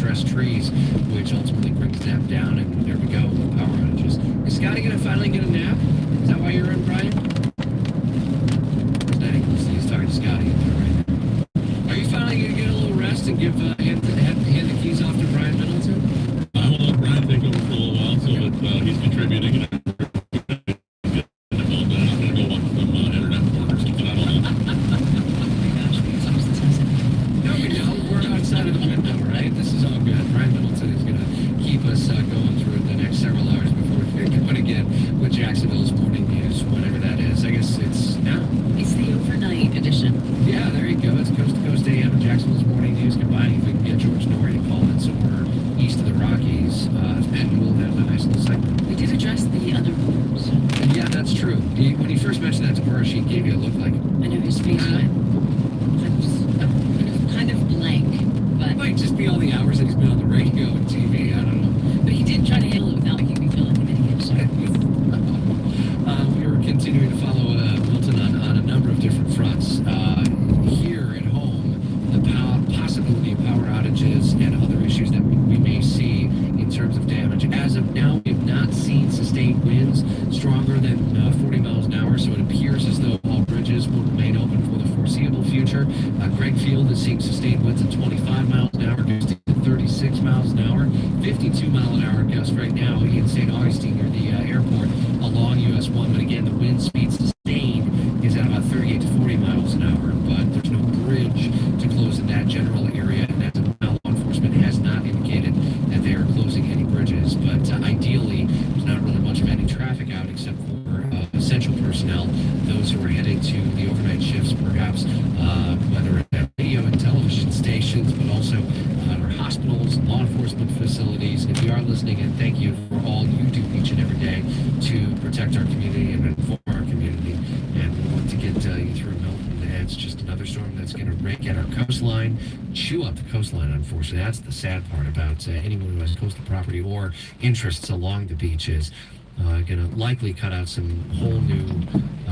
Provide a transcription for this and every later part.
stressed trees, which ultimately brings them down, and there we go, power outages. Is Scotty going to finally get a nap? Is that why you're in, Brian? He's talking to Scotty right now. Are you finally going to get a little rest and give hand the keys off to Brian Middleton? I will let Brian take over for a little while so that he's contributing. Jacksonville's morning news, whatever that is. I guess it's now. It's the overnight edition. Yeah, there you go. It's Coast to Coast AM and Jacksonville's morning news combined. If we can get George Norrie to call in somewhere east of the Rockies, and we'll have a nice little segment. We did address the other rumors. Yeah, that's true. When he first mentioned that to her, she gave you a look like... I know his face went kind of blank. But it might just be all the hours that he's been on the radio and TV. I don't know. But he did try to handle it without making me feel like an idiot. So. Continuing to follow Milton on a number of different fronts. Here at home, the possibility of power outages and other issues that we may see in terms of damage. As of now, we have not seen sustained winds stronger than 40 miles an hour, so it appears as though all bridges will remain open for the foreseeable future. Greg Field is seeing sustained winds at 25 miles an hour, gusting to 36 miles an hour, 52 mile an hour gusts right now in St. Augustine near the airport along US 1, but again, the wind speed sustained is at about 38 to 40 miles an hour, but there's no bridge to close in that general area, and as of now, law enforcement has not indicated that they are closing any bridges, but ideally, there's not really much of any traffic out except for essential personnel, those who are headed to the overnight shifts, perhaps, whether at radio and television stations, but also our hospitals, law enforcement facilities. If you are listening, and thank you for all you do each and every day to protect our community and inform our community, and we want to get you through Milton. It's just another storm that's going to rake at our coastline, chew up the coastline, unfortunately. That's the sad part about anyone who has coastal property or interests along the beaches. Going to likely cut out some whole new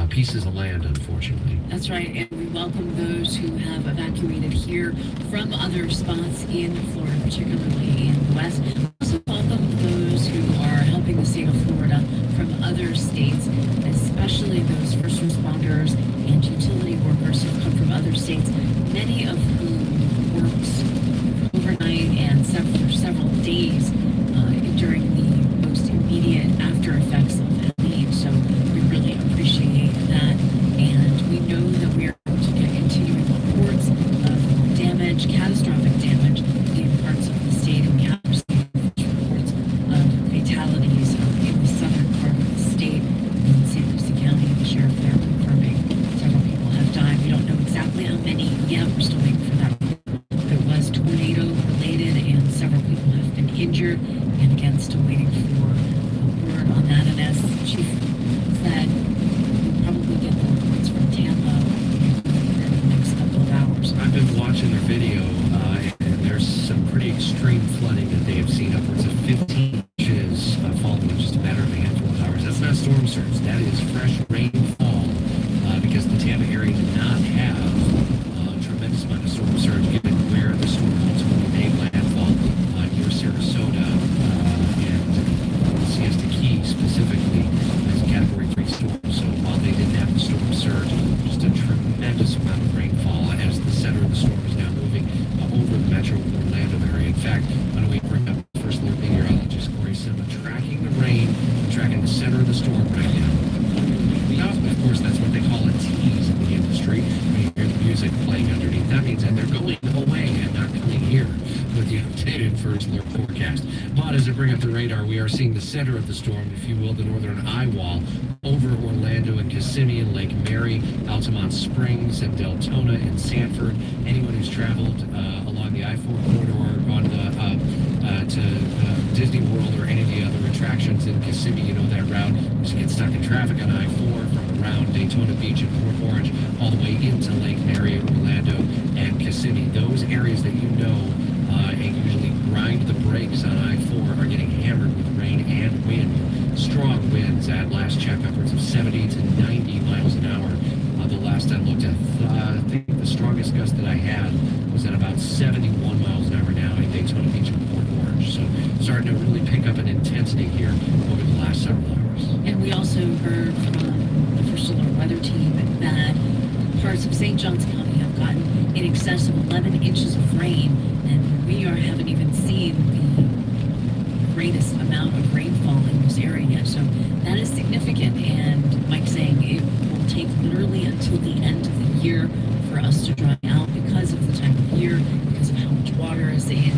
pieces of land, unfortunately. That's right, and we welcome those who have evacuated here from other spots in Florida, particularly in the West. We also welcome those who are helping the state of Florida from other states, especially those first responders and utility workers who come from other states, many of whom worked overnight and for several days during the most immediate after effects of Helene. So we really appreciate that, and we know that we are going to get continuing reports of damage, catastrophic damage in parts of the state, and we have received reports of fatalities in the southern part of the state. In St. Lucie County, the sheriff there confirming several people have died. We don't know exactly how many yet. We're still waiting for that. There was tornado related, and several people have been injured, and again still waiting for a word on that. And as the chief said, we'll probably get the reports from Tampa in the next couple of hours. I've been watching their video, and there's some pretty extreme flooding that they have seen, upwards of 15 inches falling in just a matter of a handful of hours. That's not storm surge. That is fresh rainfall, because the Tampa area did not have a tremendous amount of storm surge, given where the storm ultimately made landfall near Sarasota and Siesta Key specifically as a Category 3 storm. So while they didn't have the storm surge, just a tremendous amount of rainfall as the center of the storm is now moving over the metro Orlando area. In fact, why don't we bring up First Alert Meteorologist Corey Sima tracking the rain, tracking the center of the storm right now. Now, of course, that's what they call a tease in the industry. When you hear the music playing underneath, that means that they're going away and not coming here with the updated First Alert forecast. But as I bring up the radar, we are seeing the center of the storm, if you will, the northern eye wall over Orlando and Kissimmee and Lake Mary, Altamont Springs and Deltona and Sanford. Anyone who's traveled along the I-4 corridor, gone to Disney World or any of the other attractions in Kissimmee, you know that route. Just get stuck in traffic on I-4 from around Daytona Beach and Port Orange all the way into Lake Mary, Orlando, and Kissimmee. Those areas that you know and usually grind the brakes on I-4 are getting hammered with rain and wind. Strong winds at last check, upwards of 70 to 90 miles an hour. The last I looked at, I think the strongest gust that I had was at about 71 miles an hour now. And Daytona Beach and Port Orange. So starting to really pick up in intensity here over the last several hours. And we also heard from the First Alert Weather Team that parts of St. Johns County have gotten in excess of 11 inches of rain, and we haven't even seen the greatest amount of rainfall in this area yet. So that is significant, and Mike's saying it will take literally until the end of the year for us to dry out because of the time of year, because of how much water is in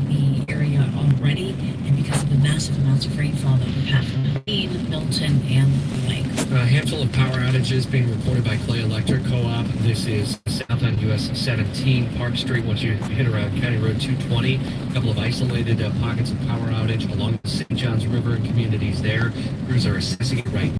the area already, and because of the massive amounts of rainfall that we've had from Helene, Milton, and the lake. A handful of power outages being reported by Clay Electric Co-op. This is south on US 17 Park Street. Once you hit around County Road 220, a couple of isolated pockets of power outage along the St. Johns River and communities there. Crews are assessing it right